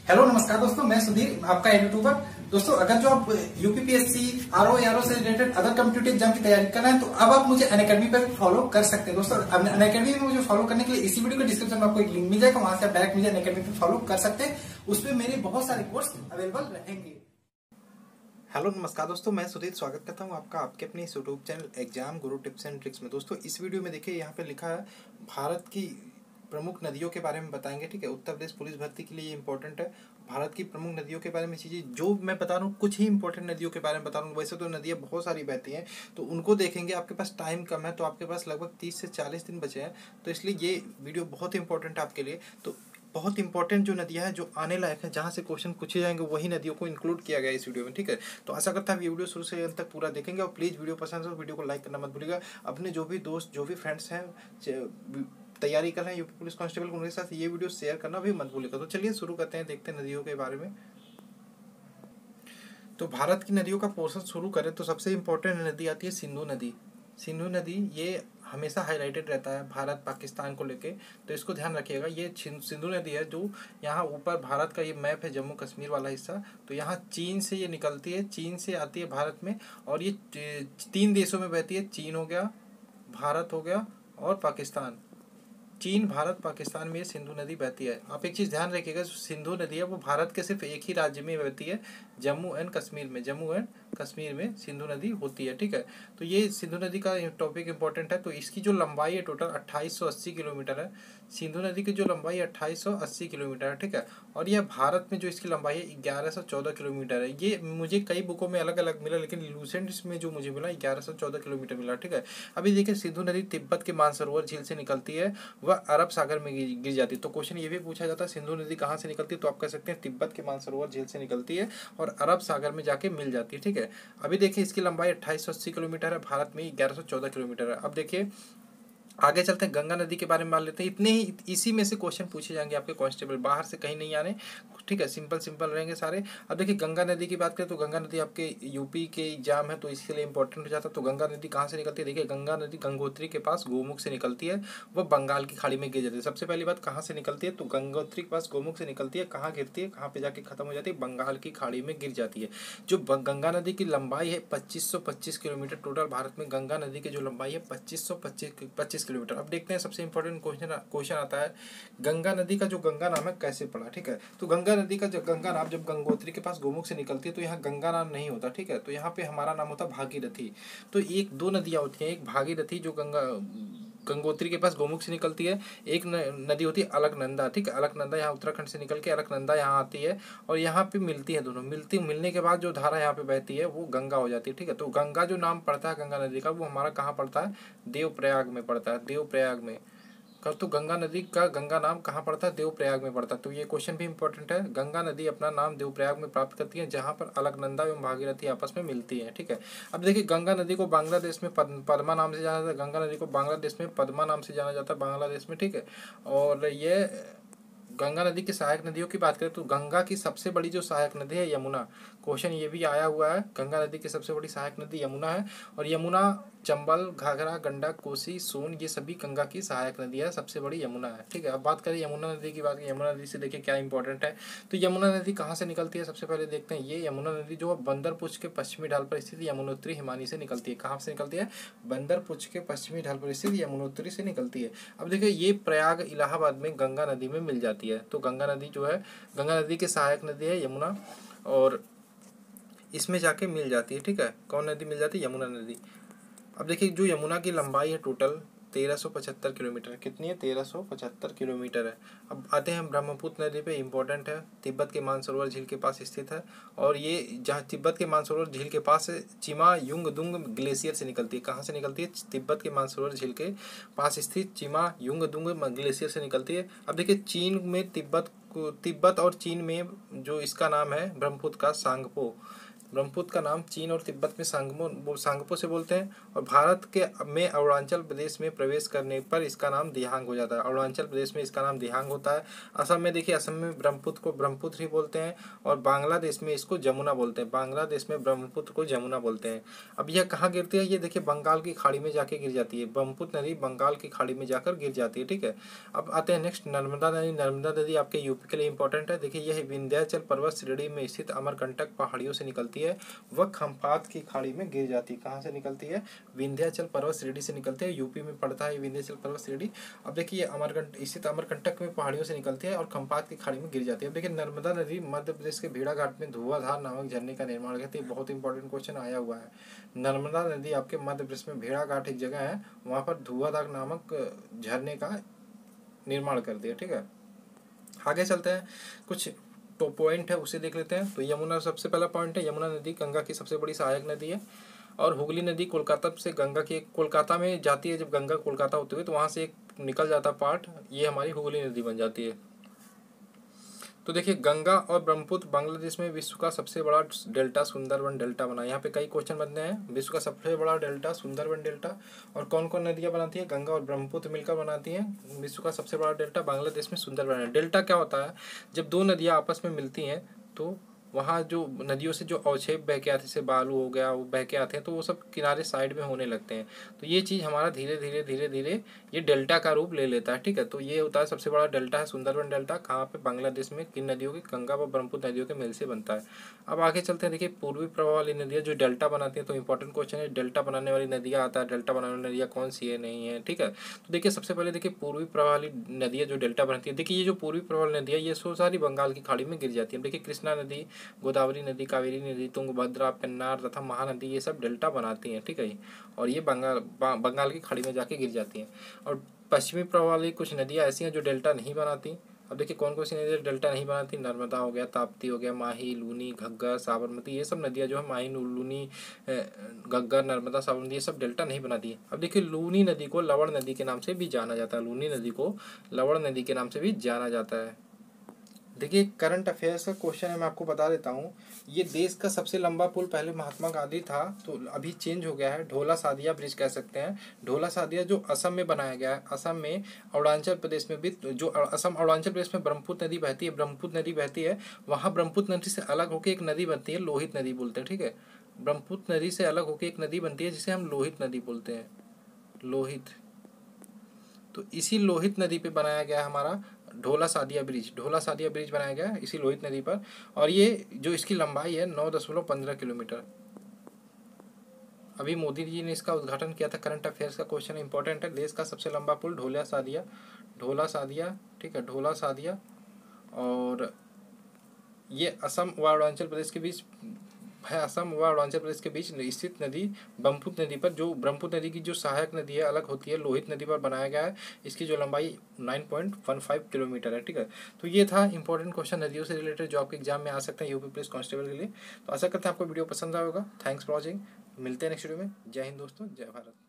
Hello नमस्कार दोस्तों, मैं सुधीर आपका यूट्यूबर। दोस्तों, अगर जो आप यूपीपीएससी आरओ से रिलेटेड अदर कॉम्पिटिटिव एग्जाम की तैयारी कर रहे हैं तो अब आप मुझे अनअकैडमी पर फॉलो कर सकते हैं। दोस्तों, अनअकैडमी में मुझे फॉलो करने के लिए इसी वीडियो के डिस्क्रिप्शन में आपको एक लिंक मिल जाएगा, वहां से आप डायरेक्ट मुझे अनअकैडमी पर फॉलो कर सकते हैं। उसमें मेरे बहुत सारे कोर्स अवेलेबल रहेंगे। हेलो नमस्कार दोस्तों, मैं सुधीर स्वागत करता हूं आपका आपके अपने इस YouTube channel exam Guru tips and tricks में। दोस्तों, इस वीडियो में देखिए यहाँ पे लिखा है भारत की प्रमुख नदियों के बारे में बताएंगे। ठीक है, उत्तर प्रदेश पुलिस भर्ती के लिए ये इंपॉर्टेंट है। भारत की प्रमुख नदियों के बारे में चीज़ें जो मैं बता रहा हूँ, कुछ ही इंपॉर्टेंट नदियों के बारे में बता रहा हूँ। वैसे तो नदियाँ बहुत सारी बहती हैं, तो उनको देखेंगे। आपके पास टाइम कम है, तो आपके पास लगभग 30 से 40 दिन बचे हैं, तो इसलिए ये वीडियो बहुत इंपॉर्टेंट है आपके लिए। तो बहुत इंपॉर्टेंट जो नदियाँ हैं, जो आने लायक है, जहाँ से क्वेश्चन पूछे जाएंगे, वही नदियों को इंक्लूड किया गया है इस वीडियो में। ठीक है, तो आशा करता हूँ ये वीडियो शुरू से अंत तक पूरा देखेंगे। और प्लीज़ वीडियो पसंद है तो वीडियो को लाइक करना मत भूलिएगा। अपने जो भी दोस्त, जो भी फ्रेंड्स हैं तैयारी कर रहे हैं यूपी पुलिस कांस्टेबल, उनके साथ ये वीडियो शेयर करना भी मत भूलिएगा। तो चलिए शुरू करते हैं, देखते हैं नदियों के बारे में। तो भारत की नदियों का पोर्शन शुरू करें तो सबसे इम्पोर्टेंट नदी आती है सिंधु नदी। सिंधु नदी ये हमेशा हाईलाइटेड रहता है भारत पाकिस्तान को लेके, तो इसको ध्यान रखिएगा। ये सिंधु नदी है जो यहाँ ऊपर भारत का ये मैप है, जम्मू कश्मीर वाला हिस्सा, तो यहाँ चीन से ये निकलती है, चीन से आती है भारत में, और ये 3 देशों में बहती है। चीन हो गया, भारत हो गया और पाकिस्तान। चीन, भारत, पाकिस्तान में ये सिंधु नदी बहती है। आप एक चीज़ ध्यान रखिएगा, सिंधु नदी है वो भारत के सिर्फ एक ही राज्य में बहती है, जम्मू एंड कश्मीर में। जम्मू एंड कश्मीर में सिंधु नदी होती है। ठीक है, तो ये सिंधु नदी का टॉपिक इंपॉर्टेंट है। तो इसकी जो लंबाई है टोटल 2880 किलोमीटर है। सिंधु नदी की जो लंबाई है 2880 किलोमीटर है। ठीक है, और यह भारत में जो इसकी लंबाई है 1114 किलोमीटर है। ये मुझे कई बुकों में अलग अलग मिला, लेकिन लूसेंट में जो मुझे मिला 1114 किलोमीटर मिला। ठीक है, अभी देखिए सिंधु नदी तिब्बत के मानसरोवर झील से निकलती है, वह अरब सागर में गिर जाती है। तो क्वेश्चन ये भी पूछा जाता है सिंधु नदी कहाँ से निकलती है, तो आप कह सकते हैं तिब्बत के मानसरोवर झील से निकलती है और अरब सागर में जाके मिल जाती है। ठीक है, अभी देखिए इसकी लंबाई 2880 किलोमीटर है, भारत में 1114 किलोमीटर है। अब देखिए आगे चलते हैं, गंगा नदी के बारे में मान लेते हैं। इतने ही, इसी में से क्वेश्चन पूछे जाएंगे आपके कांस्टेबल, बाहर से कहीं नहीं आने। ठीक है, सिंपल सिंपल रहेंगे सारे। अब देखिए गंगा नदी की बात करें तो गंगा नदी आपके यूपी के एग्जाम है, तो इसके लिए इंपॉर्टेंट हो जाता है। तो गंगा नदी कहाँ से निकलती है, देखिए गंगा नदी गंगोत्री के पास गोमुख से निकलती है, वह बंगाल की खाड़ी में गिर जाती है। सबसे पहली बात कहाँ से निकलती है, तो गंगोत्री के पास गोमुख से निकलती है, कहाँ गिरती है, कहाँ पे जाके खत्म हो जाती है, बंगाल की खाड़ी में गिर जाती है। जो गंगा नदी की लंबाई है 2525 किलोमीटर, टोटल भारत में गंगा नदी की जो लंबाई है 2525 किलोमीटर। अब देखते हैं सबसे इंपॉर्टेंट क्वेश्चन आता है, गंगा नदी का जो गंगा नाम है कैसे पड़ा। ठीक है, तो गंगा नदी का जो गंगा नाम जब गंगोत्री के पास गोमुख से निकलती है तो यहाँ गंगा नाम नहीं होता। ठीक है, तो यहाँ पे हमारा नाम होता भागीरथी। तो एक दो नदियाँ होती हैं, एक भागीरथी जो गंगोत्री के पास गोमुख से निकलती है, एक नदी होती है अलकनंदा। ठीक है, अलकनंदा यहाँ उत्तराखंड से निकल के अलकनंदा यहाँ आती है और यहाँ पे मिलती है दोनों। मिलने के बाद जो धारा यहाँ पे बहती है वो गंगा हो जाती है। ठीक है, तो गंगा जो नाम पड़ता है गंगा नदी का, वो हमारा कहाँ पड़ता है, देवप्रयाग में पड़ता है, देवप्रयाग में। कर तो गंगा नदी का गंगा नाम कहाँ पड़ता है, देवप्रयाग में पड़ता है। तो ये क्वेश्चन भी इंपॉर्टेंट है। गंगा नदी अपना नाम देवप्रयाग में प्राप्त करती है, जहाँ पर अलकनंदा एवं भागीरथी आपस में मिलती है। ठीक है, अब देखिए गंगा नदी को बांग्लादेश में पद्मा नाम से जाना जाता है, गंगा नदी को बांग्लादेश में पद्मा नाम से जाना जाता है, बांग्लादेश में। ठीक है, और ये गंगा नदी की सहायक नदियों की बात करें तो गंगा की सबसे बड़ी जो सहायक नदी है यमुना। क्वेश्चन ये भी आया हुआ है, गंगा नदी की सबसे बड़ी सहायक नदी यमुना है, और यमुना, चंबल, घाघरा, गंडक, कोसी, सोन, ये सभी गंगा की सहायक नदी है, सबसे बड़ी यमुना है। ठीक है, अब बात करें यमुना नदी की, बात करें यमुना नदी से देखिए क्या इंपॉर्टेंट है। तो यमुना नदी कहाँ से निकलती है, सबसे पहले देखते हैं। ये यमुना नदी जो बंदर पुंछ के पश्चिमी ढाल पर स्थित यमुनोत्री हिमानी से निकलती है। कहाँ से निकलती है, बंदर पुंछ के पश्चिमी ढाल पर स्थित यमुनोत्री से निकलती है। अब देखिए ये प्रयाग इलाहाबाद में गंगा नदी में मिल जाती है। तो गंगा नदी जो है, गंगा नदी की सहायक नदी है यमुना, और इसमें जाके मिल जाती है। ठीक है, कौन नदी मिल जाती है, यमुना नदी। अब देखिए जो यमुना की लंबाई है टोटल 1375 किलोमीटर। कितनी है, 1375 किलोमीटर है। अब आते हैं ब्रह्मपुत्र नदी पे, इंपॉर्टेंट है, तिब्बत के मानसरोवर झील के पास स्थित है, और ये जहाँ तिब्बत के मानसरोवर झील के पास चिमा युंगदुंग ग्लेशियर से निकलती है। कहाँ से निकलती है, तिब्बत के मानसरोवर झील के पास स्थित चिमा युंगदुंग ग्लेशियर से निकलती है। अब देखिए चीन में तिब्बत और चीन में जो इसका नाम है ब्रह्मपुत्र का सांगपो, ब्रह्मपुत्र का नाम चीन और तिब्बत में सांगपो से बोलते हैं, और भारत के में अरुणाचल प्रदेश में प्रवेश करने पर इसका नाम दिहांग हो जाता है। अरुणाचल प्रदेश में इसका नाम दिहांग होता है। असम में देखिए, असम में ब्रह्मपुत्र को ब्रह्मपुत्र ही बोलते हैं, और बांग्लादेश में इसको जमुना बोलते हैं। बांग्लादेश में ब्रह्मपुत्र को जमुना बोलते हैं। अब यह कहाँ गिरती है, ये देखिए बंगाल की खाड़ी में जाके गिर जाती है। ब्रह्मपुत्र नदी बंगाल की खाड़ी में जाकर गिर जाती है, ठीक है। अब आते हैं नेक्स्ट, नर्मदा नदी। नर्मदा नदी आपके यूपी के लिए इंपॉर्टेंट है। देखिए यह विंध्याचल पर्वत श्रेणी में स्थित अमरकंटक पहाड़ियों से निकलती है, वह खंपात की खाड़ी में गिर जाती है। कहाँ से निकलती है, विंध्याचल पर्वत श्रेणी से निकलती है, यूपी में पड़ता है विंध्याचल पर्वत श्रेणी। अब देखिए स्थित अमरकंटक में पहाड़ियों से निकलती है और खंपात की खाड़ी में गिर जाती है। अब देखिए नर्मदा नदी मध्य प्रदेश के भेड़ाघाट में धुआंधार नामक झरने का निर्माण करती है। बहुत इंपॉर्टेंट क्वेश्चन आया हुआ है। नर्मदा नदी आपके मध्य प्रदेश में भेड़ाघाट एक जगह है, वहाँ पर धुआंधार नामक झरने का निर्माण करती है, ठीक है। आगे चलते हैं, कुछ तो पॉइंट है उसे देख लेते हैं। तो यमुना सबसे पहला पॉइंट है, यमुना नदी गंगा की सबसे बड़ी सहायक नदी है। और हुगली नदी कोलकाता से गंगा की, कोलकाता में जाती है, जब गंगा कोलकाता होते हुए तो वहाँ से एक निकल जाता पार्ट, ये हमारी हुगली नदी बन जाती है। तो देखिए गंगा और ब्रह्मपुत्र बांग्लादेश में विश्व का सबसे बड़ा डेल्टा सुंदरबन डेल्टा बना। यहाँ पे कई क्वेश्चन बनते हैं, विश्व का सबसे बड़ा डेल्टा सुंदरबन डेल्टा, और कौन कौन नदियाँ बनाती है, गंगा और ब्रह्मपुत्र मिलकर बनाती हैं विश्व का सबसे बड़ा डेल्टा। बांग्लादेश में सुंदरबन है। डेल्टा क्या होता है, जब दो नदियाँ आपस में मिलती हैं तो वहाँ जो नदियों से जो अवक्षेप बह के आते, जैसे बालू हो गया, वो बह के आते हैं, तो वो सब किनारे साइड में होने लगते हैं। तो ये चीज़ हमारा धीरे धीरे धीरे धीरे ये डेल्टा का रूप ले लेता है, ठीक है। तो ये होता है सबसे बड़ा डेल्टा है सुंदरबन डेल्टा। कहाँ पे, बांग्लादेश में, किन नदियों की, गंगा व ब्रह्मपुत्र नदियों के मेल से बनता है। अब आगे चलते हैं, देखिए पूर्वी प्रवाह वाली नदियाँ जो डेल्टा बनाती हैं। तो इंपॉर्टेंट क्वेश्चन है, डेल्टा बनाने वाली नदियाँ आता है, डेल्टा बनाने वाली नदियाँ कौन सी है, नहीं है, ठीक है। तो देखिए सबसे पहले देखिए पूर्वी प्रवाह वाली नदियाँ जो डेल्टा बनाती है, देखिए ये जो पूर्वी प्रवाह वाली नदियाँ ये सारी बंगाल की खाड़ी में गिर जाती है। देखिए कृष्णा नदी, गोदावरी नदी, कावेरी नदी, तुंगभद्रा, पेन्नार तथा महानदी, ये सब डेल्टा बनाती हैं, ठीक है। और ये बंगाल की खाड़ी में जाके गिर जाती हैं। और पश्चिमी प्रवाह वाली कुछ नदियाँ ऐसी हैं जो डेल्टा नहीं बनाती। अब देखिए कौन कौन सी नदियाँ डेल्टा नहीं बनाती, नर्मदा हो गया, ताप्ती हो गया, माही, लूनी, घग्गर, साबरमती, ये सब नदियाँ जो है, माही, लूनी, घग्गर, नर्मदा, साबरमती, ये सब डेल्टा नहीं बनाती है। अब देखिए लूनी नदी को लवण नदी के नाम से भी जाना जाता है, लूनी नदी को लवण नदी के नाम से भी जाना जाता है। देखिए करंट अफेयर्स का क्वेश्चन है, मैं आपको बता देता हूँ। ये देश का सबसे लंबा पुल पहले महात्मा गांधी था, तो अभी चेंज हो गया है, ढोला सादिया ब्रिज कह सकते हैं। ढोला सादिया जो असम में बनाया गया है, असम में अरुणाचल प्रदेश में भी, जो असम अरुणाचल प्रदेश में ब्रह्मपुत्र नदी बहती है, ब्रह्मपुत्र नदी बहती है, वहाँ ब्रह्मपुत्र नदी से अलग होकर एक नदी बनती है, लोहित नदी बोलते हैं, ठीक है। ब्रह्मपुत्र नदी से अलग होकर एक नदी बनती है जिसे हम लोहित नदी बोलते हैं, लोहित। तो इसी लोहित नदी पे बनाया गया हमारा ढोला सादिया ब्रिज, ढोला सादिया ब्रिज बनाया गया है इसी लोहित नदी पर। और ये जो इसकी लंबाई है 9.15 किलोमीटर। अभी मोदी जी ने इसका उद्घाटन किया था। करंट अफेयर्स का क्वेश्चन इंपॉर्टेंट है, देश का सबसे लंबा पुल ढोला सादिया, ढोला सादिया, ठीक है, ढोला सादिया। और ये असम व अरुणाचल प्रदेश के बीच है, असम व अरुणाचल प्रदेश के बीच स्थित नदी ब्रह्मपुत्र नदी पर, जो ब्रह्मपुत्र नदी की जो सहायक नदी है अलग होती है, लोहित नदी पर बनाया गया है। इसकी जो लंबाई 9.15 किलोमीटर है, ठीक है। तो ये था इंपॉर्टेंट क्वेश्चन नदियों से रिलेटेड जो आपके एग्जाम में आ सकते हैं यूपी पुलिस कांस्टेबल के लिए। तो आशा करते हैं आपको वीडियो पसंद आएगा। थैंक्स फॉर वॉचिंग, मिलते हैं नेक्स्ट वीडियो में। जय हिंद दोस्तों, जय भारत।